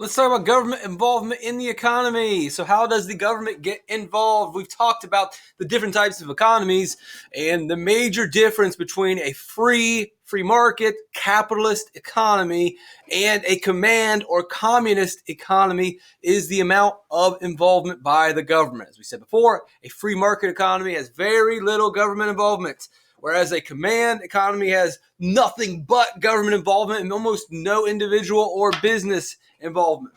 Let's talk about government involvement in the economy. So how does the government get involved? We've talked about the different types of economies, and the major difference between a free market capitalist economy and a command or communist economy is the amount of involvement by the government. As we said before, a free market economy has very little government involvement, whereas a command economy has nothing but government involvement and almost no individual or business involvement.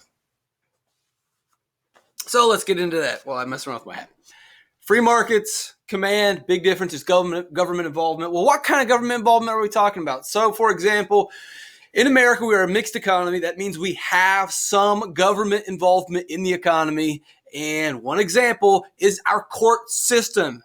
So let's get into that. Well, I messed around with my hat. Free markets, command, big difference is government involvement. Well, what kind of government involvement are we talking about? So, for example, in America, we are a mixed economy. That means we have some government involvement in the economy. And one example is our court system.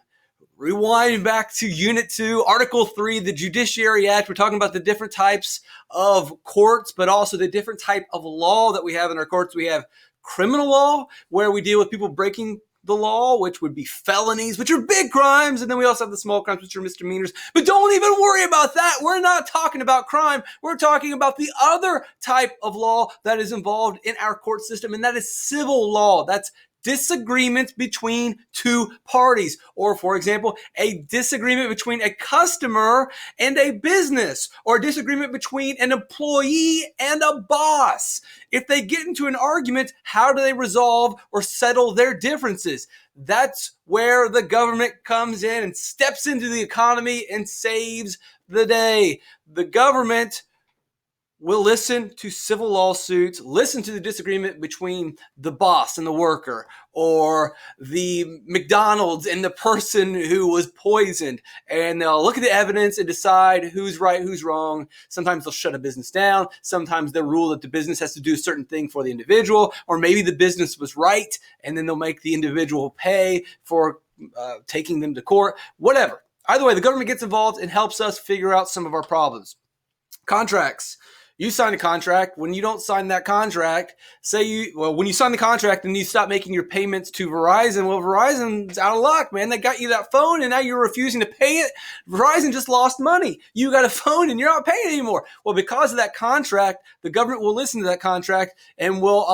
Rewind back to Unit 2, Article 3, the Judiciary Act. We're talking about the different types of courts, but also the different type of law that we have in our courts. We have criminal law, where we deal with people breaking the law, which would be felonies, which are big crimes. And then we also have the small crimes, which are misdemeanors. But don't even worry about that. We're not talking about crime. We're talking about the other type of law that is involved in our court system, and that is civil law. That's disagreements between two parties, or for example, a disagreement between a customer and a business, or a disagreement between an employee and a boss. If they get into an argument, how do they resolve or settle their differences? That's where the government comes in and steps into the economy and saves the day. The government will listen to civil lawsuits, listen to the disagreement between the boss and the worker, or the McDonald's and the person who was poisoned. And they'll look at the evidence and decide who's right, who's wrong. Sometimes they'll shut a business down. Sometimes they'll rule that the business has to do a certain thing for the individual, or maybe the business was right, and then they'll make the individual pay for taking them to court. Whatever. Either way, the government gets involved and helps us figure out some of our problems. Contracts. You sign a contract. When you don't sign that contract, when you sign the contract and you stop making your payments to Verizon, well, Verizon's out of luck, man. They got you that phone and now you're refusing to pay it. Verizon just lost money. You got a phone and you're not paying anymore. Well, because of that contract, the government will listen to that contract and will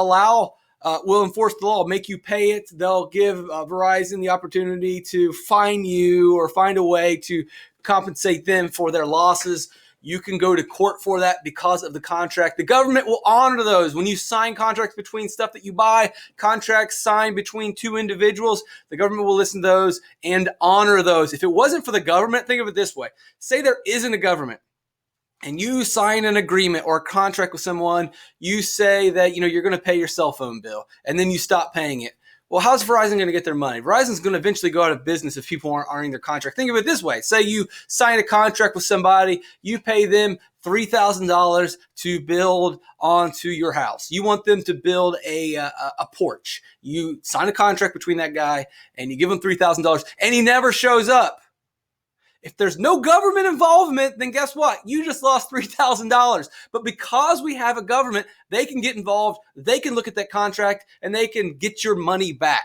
enforce the law, make you pay it. They'll give Verizon the opportunity to fine you or find a way to compensate them for their losses. You can go to court for that because of the contract. The government will honor those. When you sign contracts between stuff that you buy, contracts signed between two individuals, the government will listen to those and honor those. If it wasn't for the government, think of it this way. Say there isn't a government, and you sign an agreement or a contract with someone. You say that you're going to pay your cell phone bill, and then you stop paying it. Well, how's Verizon going to get their money? Verizon's going to eventually go out of business if people aren't honoring their contract. Think of it this way. Say you sign a contract with somebody, you pay them $3,000 to build onto your house. You want them to build a porch. You sign a contract between that guy and you give him $3,000 and he never shows up. If there's no government involvement, then guess what? You just lost $3,000. But because we have a government, they can get involved, they can look at that contract, and they can get your money back.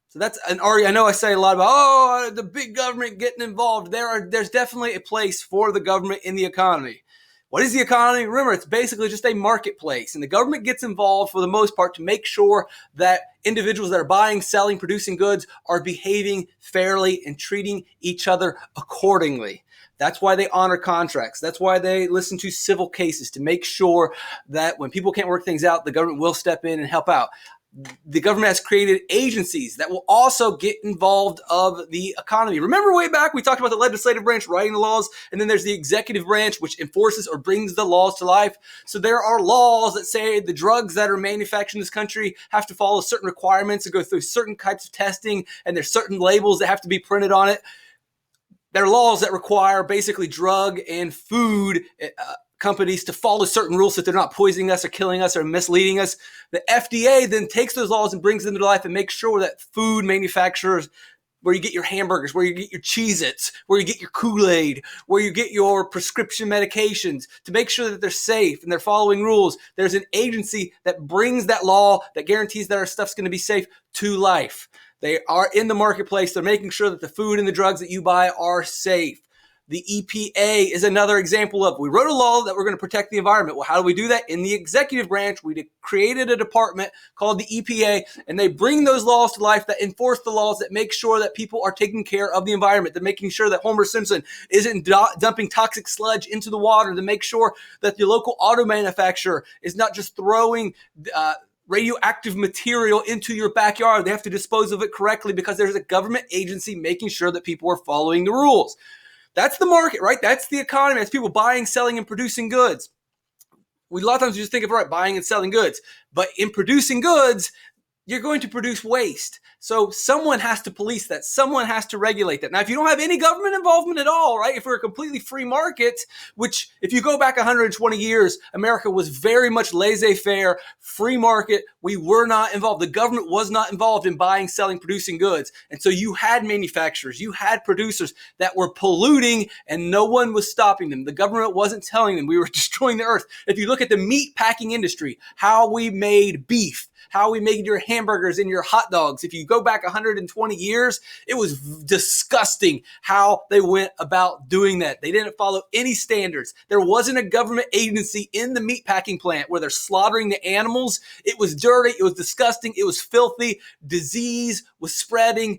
So that's an argument. I know I say a lot about, the big government getting involved. There's definitely a place for the government in the economy. What is the economy? Remember, it's basically just a marketplace, and the government gets involved for the most part to make sure that individuals that are buying, selling, producing goods are behaving fairly and treating each other accordingly. That's why they honor contracts. That's why they listen to civil cases, to make sure that when people can't work things out, the government will step in and help out. The government has created agencies that will also get involved of the economy. Remember way back, we talked about the legislative branch writing the laws, and then there's the executive branch, which enforces or brings the laws to life. So there are laws that say the drugs that are manufactured in this country have to follow certain requirements and go through certain types of testing, and there's certain labels that have to be printed on it. There are laws that require basically drug and food companies to follow certain rules so that they're not poisoning us or killing us or misleading us. The FDA then takes those laws and brings them to life and makes sure that food manufacturers, where you get your hamburgers, where you get your Cheez-Its, where you get your Kool-Aid, where you get your prescription medications, to make sure that they're safe and they're following rules. There's an agency that brings that law that guarantees that our stuff's going to be safe to life. They are in the marketplace. They're making sure that the food and the drugs that you buy are safe. The EPA is another example of, we wrote a law that we're going to protect the environment. Well, how do we do that? In the executive branch, we created a department called the EPA, and they bring those laws to life that enforce the laws that make sure that people are taking care of the environment, that making sure that Homer Simpson isn't dumping toxic sludge into the water, to make sure that the local auto manufacturer is not just throwing radioactive material into your backyard. They have to dispose of it correctly because there's a government agency making sure that people are following the rules. That's the market, right? That's the economy. That's people buying, selling, and producing goods. A lot of times we just think of, right, buying and selling goods. But in producing goods, you're going to produce waste. So someone has to police that. Someone has to regulate that. Now, if you don't have any government involvement at all, right, if we're a completely free market, which if you go back 120 years, America was very much laissez-faire, free market. We were not involved. The government was not involved in buying, selling, producing goods. And so you had manufacturers, you had producers that were polluting and no one was stopping them. The government wasn't telling them we were destroying the earth. If you look at the meat packing industry, how we made beef, how we made your hamburgers and your hot dogs. If you go back 120 years, it was disgusting how they went about doing that. They didn't follow any standards. There wasn't a government agency in the meat packing plant where they're slaughtering the animals. It was dirty. It was disgusting. It was filthy. Disease was spreading.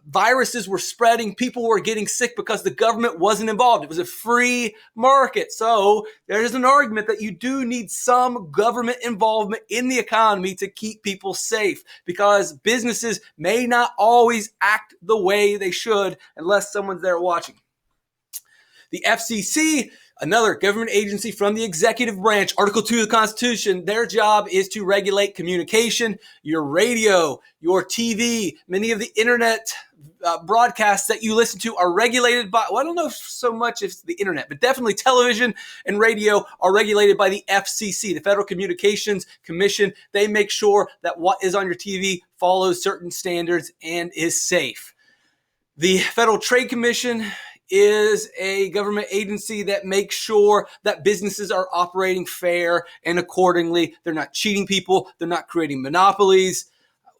Viruses were spreading. People were getting sick because the government wasn't involved. It was a free market. So there's an argument that you do need some government involvement in the economy to keep people safe, because businesses may not always act the way they should unless someone's there watching. The FCC, another government agency from the executive branch, Article 2 of the Constitution, their job is to regulate communication, your radio, your TV. Many of the internet broadcasts that you listen to are regulated by, well, I don't know so much if it's the internet, but definitely television and radio are regulated by the FCC, the Federal Communications Commission. They make sure that what is on your TV follows certain standards and is safe. The Federal Trade Commission is a government agency that makes sure that businesses are operating fair and accordingly. They're not cheating people. They're not creating monopolies.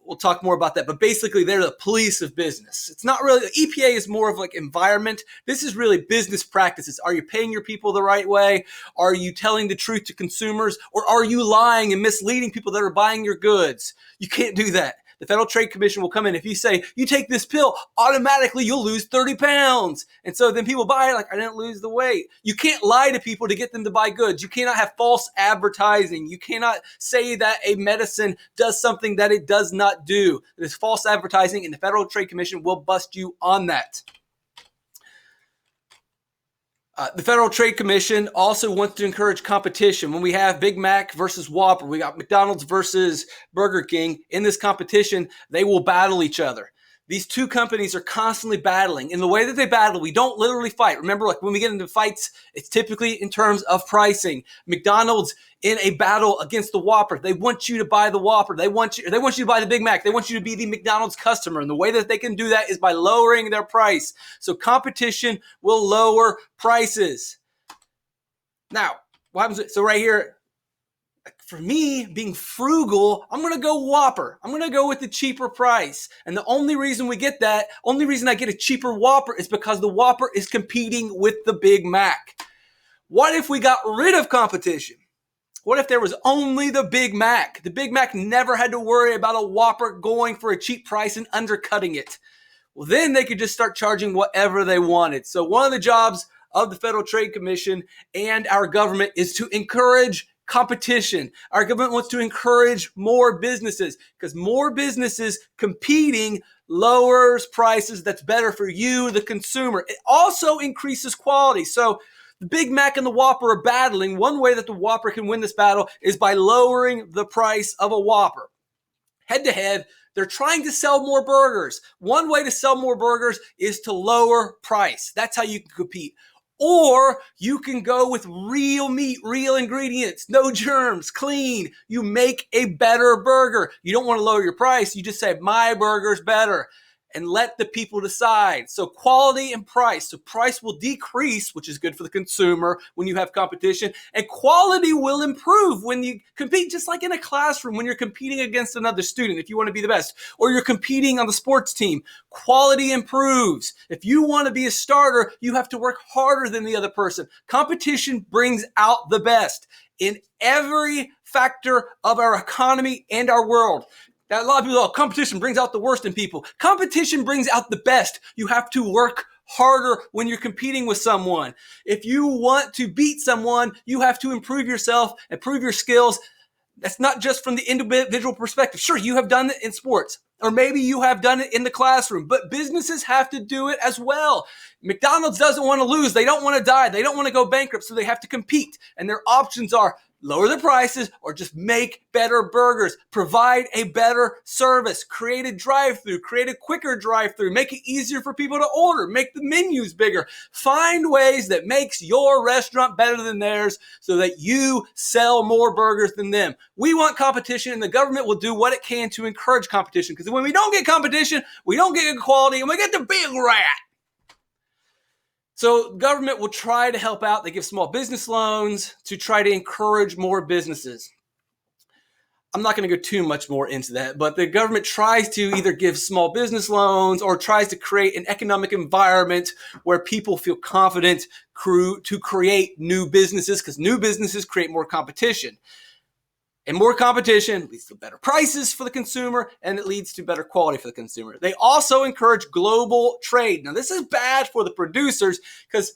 We'll talk more about that. But basically, they're the police of business. It's not really, the EPA is more of like environment. This is really business practices. Are you paying your people the right way? Are you telling the truth to consumers? Or are you lying and misleading people that are buying your goods? You can't do that. The Federal Trade Commission will come in. If you say, you take this pill, automatically you'll lose 30 pounds. And so then people buy it like, I didn't lose the weight. You can't lie to people to get them to buy goods. You cannot have false advertising. You cannot say that a medicine does something that it does not do. It is false advertising, and the Federal Trade Commission will bust you on that. The Federal Trade Commission also wants to encourage competition. When we have Big Mac versus Whopper, we got McDonald's versus Burger King. In this competition, they will battle each other. These two companies are constantly battling. In the way that they battle, we don't literally fight. Remember, like when we get into fights, it's typically in terms of pricing. McDonald's in a battle against the Whopper, they want you to buy the Whopper. They want you to buy the Big Mac. They want you to be the McDonald's customer. And the way that they can do that is by lowering their price. So competition will lower prices. Now, what happens? So right here, for me, being frugal, I'm going to go Whopper. I'm going to go with the cheaper price. And the only reason I get a cheaper Whopper is because the Whopper is competing with the Big Mac. What if we got rid of competition? What if there was only the Big Mac? The Big Mac never had to worry about a Whopper going for a cheap price and undercutting it. Well, then they could just start charging whatever they wanted. So one of the jobs of the Federal Trade Commission and our government is to encourage competition. Our government wants to encourage more businesses, because more businesses competing lowers prices. That's better for you, the consumer. It also increases quality. So the Big Mac and the Whopper are battling. One way that the Whopper can win this battle is by lowering the price of a Whopper. Head to head, they're trying to sell more burgers. One way to sell more burgers is to lower price. That's how you can compete. Or you can go with real meat, real ingredients, no germs, clean. You make a better burger. You don't want to lower your price. You just say, my burger's better. and let the people decide. So quality and price. So price will decrease, which is good for the consumer when you have competition, and quality will improve when you compete, just like in a classroom when you're competing against another student if you want to be the best, or you're competing on the sports team. Quality improves. If you want to be a starter, you have to work harder than the other person. Competition brings out the best in every factor of our economy and our world. Now, a lot of people, competition brings out the worst in people. Competition brings out the best. You have to work harder when you're competing with someone. If you want to beat someone, you have to improve yourself, improve your skills. That's not just from the individual perspective. Sure, you have done it in sports, or maybe you have done it in the classroom, but businesses have to do it as well. McDonald's doesn't want to lose. They don't want to die. They don't want to go bankrupt, so they have to compete. And their options are lower the prices or just make better burgers, provide a better service, create a drive-through, create a quicker drive-through, make it easier for people to order, make the menus bigger. Find ways that makes your restaurant better than theirs so that you sell more burgers than them. We want competition, and the government will do what it can to encourage competition, because when we don't get competition, we don't get good quality, and we get the big rat. So government will try to help out. They give small business loans to try to encourage more businesses. I'm not going to go too much more into that, but the government tries to either give small business loans or tries to create an economic environment where people feel confident to create new businesses, because new businesses create more competition. And more competition leads to better prices for the consumer, and it leads to better quality for the consumer. They also encourage global trade. Now, this is bad for the producers because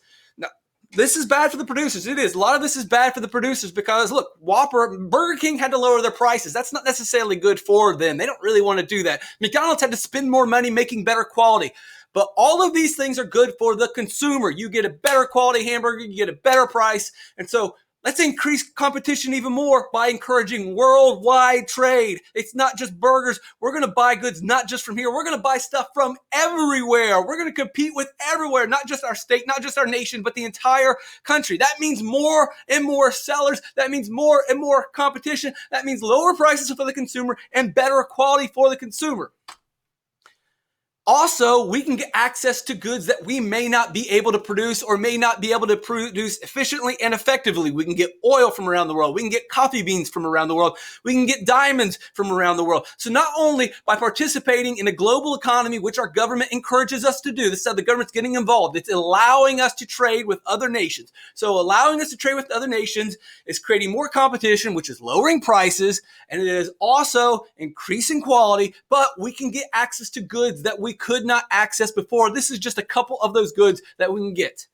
this is bad for the producers. It is. A lot of this is bad for the producers because, look, Burger King had to lower their prices. That's not necessarily good for them. They don't really want to do that. McDonald's had to spend more money making better quality. But all of these things are good for the consumer. You get a better quality hamburger, you get a better price. And so let's increase competition even more by encouraging worldwide trade. It's not just burgers. We're going to buy goods not just from here. We're going to buy stuff from everywhere. We're going to compete with everywhere, not just our state, not just our nation, but the entire country. That means more and more sellers. That means more and more competition. That means lower prices for the consumer and better quality for the consumer. Also, we can get access to goods that we may not be able to produce or may not be able to produce efficiently and effectively. We can get oil from around the world. We can get coffee beans from around the world. We can get diamonds from around the world. So not only by participating in a global economy, which our government encourages us to do, this is how the government's getting involved. It's allowing us to trade with other nations. So allowing us to trade with other nations is creating more competition, which is lowering prices, and it is also increasing quality, but we can get access to goods that we could not access before. This is just a couple of those goods that we can get.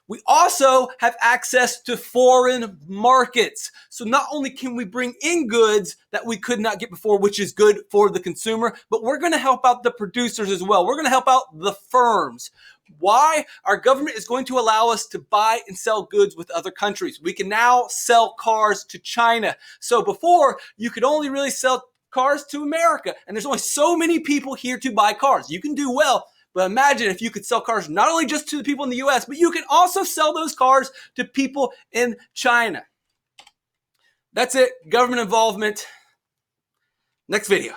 We also have access to foreign markets. So not only can we bring in goods that we could not get before, which is good for the consumer, but we're going to help out the producers as well. We're going to help out the firms. Why? Our government is going to allow us to buy and sell goods with other countries. We can now sell cars to China. So before, you could only really sell cars to America, and there's only so many people here to buy cars. You can do well, but imagine if you could sell cars not only just to the people in the US, but you can also sell those cars to people in China. That's it. Government involvement. Next video.